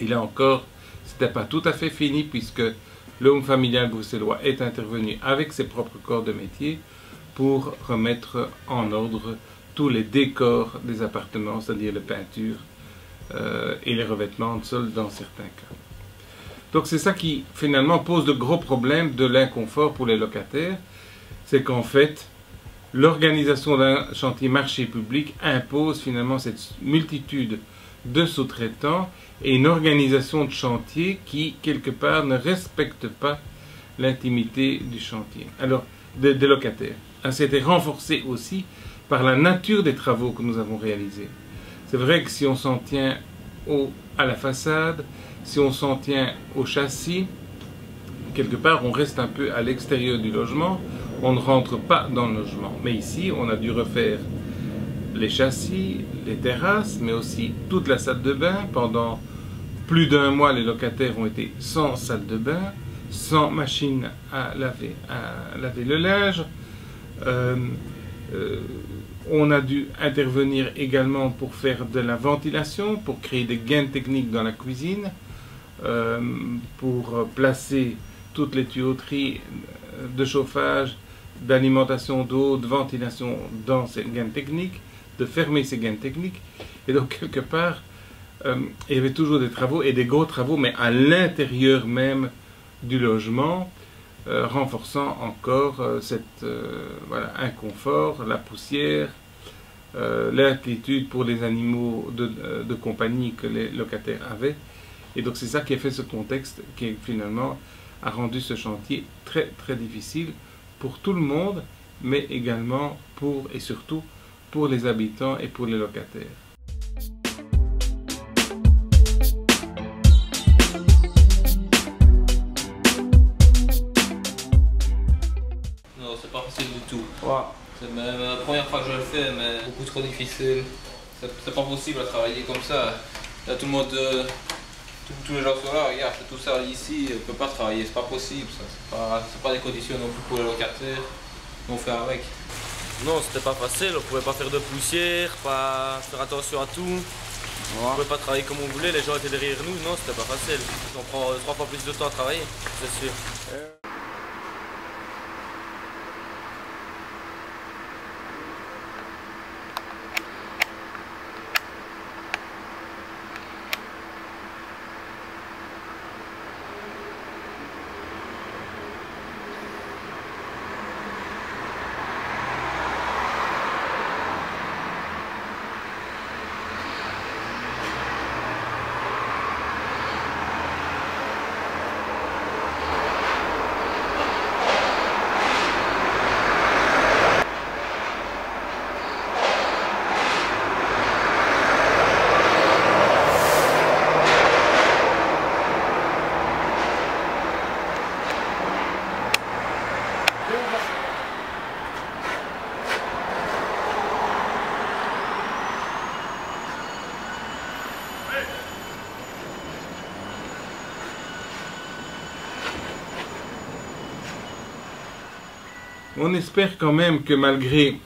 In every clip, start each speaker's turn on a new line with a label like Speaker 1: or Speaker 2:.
Speaker 1: Et là encore, ce n'était pas tout à fait fini puisque le Home familial bruxellois est intervenu avec ses propres corps de métier pour remettre en ordre tous les décors des appartements, c'est-à-dire les peintures et les revêtements de sol dans certains cas. Donc c'est ça qui finalement pose de gros problèmes de l'inconfort pour les locataires, c'est qu'en fait l'organisation d'un chantier marché public impose finalement cette multitude de sous-traitants et une organisation de chantier qui quelque part ne respecte pas l'intimité du chantier, alors des locataires. C'était renforcé aussi par la nature des travaux que nous avons réalisés. C'est vrai que si on s'en tient à la façade, si on s'en tient au châssis, quelque part on reste un peu à l'extérieur du logement, on ne rentre pas dans le logement. Mais ici on a dû refaire les châssis, les terrasses, mais aussi toute la salle de bain. Pendant plus d'un mois, les locataires ont été sans salle de bain, sans machine à laver le linge. On a dû intervenir également pour faire de la ventilation, pour créer des gains techniques dans la cuisine, pour placer toutes les tuyauteries de chauffage, d'alimentation d'eau, de ventilation dans ces gains techniques, de fermer ces gains techniques. Et donc quelque part, il y avait toujours des travaux, et des gros travaux, mais à l'intérieur même du logement, renforçant encore cet inconfort, la poussière, l'inquiétude pour les animaux de compagnie que les locataires avaient. Et donc c'est ça qui a fait ce contexte qui finalement a rendu ce chantier très très difficile pour tout le monde, mais également pour et surtout pour les habitants et pour les locataires.
Speaker 2: Non, c'est pas facile du tout.
Speaker 3: Ouais.
Speaker 2: C'est même la première fois que je le fais, mais beaucoup trop difficile. C'est pas possible à travailler comme ça. Là, tout le monde, tous les gens sont là, regarde, c'est tout ça ici, on peut pas travailler, c'est pas possible. C'est pas des conditions non plus pour les locataires. On fait avec.
Speaker 3: Non, c'était pas facile, on pouvait pas faire de poussière, pas faire attention à tout. Ouais. On pouvait pas travailler comme on voulait, les gens étaient derrière nous, non, c'était pas facile. On prend 3 fois plus de temps à travailler, c'est sûr.
Speaker 1: On espère quand même que malgré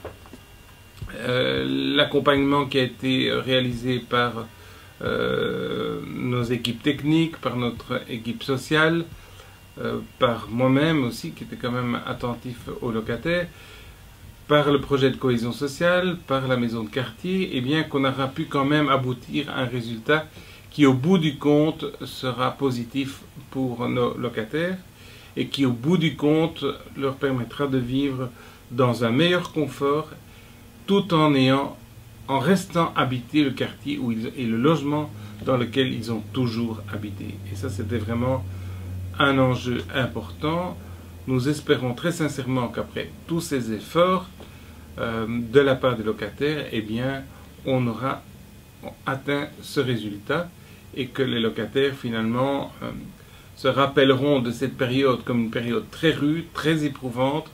Speaker 1: l'accompagnement qui a été réalisé par nos équipes techniques, par notre équipe sociale, par moi-même aussi qui était quand même attentif aux locataires, par le projet de cohésion sociale, par la maison de quartier, et bien qu'on aura pu quand même aboutir à un résultat qui au bout du compte sera positif pour nos locataires et qui au bout du compte leur permettra de vivre dans un meilleur confort tout en restant habité le quartier et le logement dans lequel ils ont toujours habité. Et ça, c'était vraiment un enjeu important. Nous espérons très sincèrement qu'après tous ces efforts de la part des locataires, eh bien, on aura atteint ce résultat et que les locataires finalement se rappelleront de cette période comme une période très rude, très éprouvante,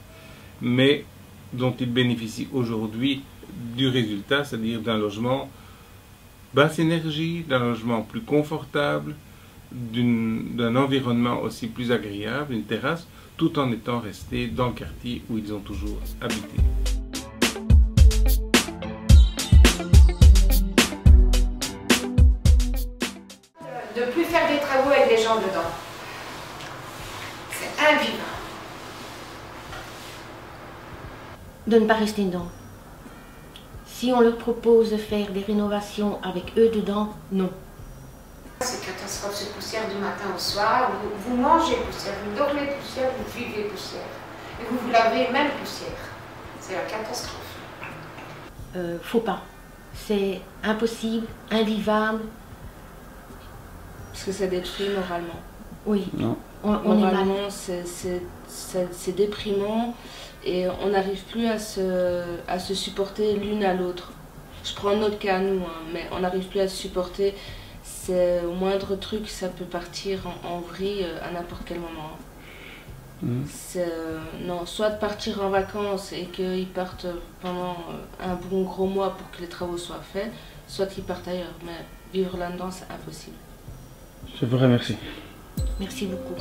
Speaker 1: mais dont ils bénéficient aujourd'hui du résultat, c'est-à-dire d'un logement basse énergie, d'un logement plus confortable, d'un environnement aussi plus agréable, une terrasse, tout en étant restés dans le quartier où ils ont toujours habité.
Speaker 4: De plus faire avec les gens dedans. C'est invivable.
Speaker 5: De ne pas rester dedans. Si on leur propose de faire des rénovations avec eux dedans, non.
Speaker 4: C'est catastrophe, cette poussière du matin au soir. Vous mangez poussière, vous dormez poussière, vous vivez poussière. Et vous vous lavez même poussière. C'est la catastrophe.
Speaker 5: Faut pas. C'est impossible, invivable.
Speaker 6: Parce que ça détruit moralement.
Speaker 5: Oui.
Speaker 7: Non.
Speaker 5: On est mal.
Speaker 6: Moralement, c'est déprimant et on n'arrive plus à se supporter l'une à l'autre. Je prends notre cas à nous, hein, mais on n'arrive plus à se supporter. C'est au moindre truc, ça peut partir en vrille à n'importe quel moment. Non, soit de partir en vacances et qu'ils partent pendant un bon gros mois pour que les travaux soient faits, soit qu'ils partent ailleurs. Mais vivre là-dedans, c'est impossible.
Speaker 7: Je vous remercie.
Speaker 5: Merci beaucoup.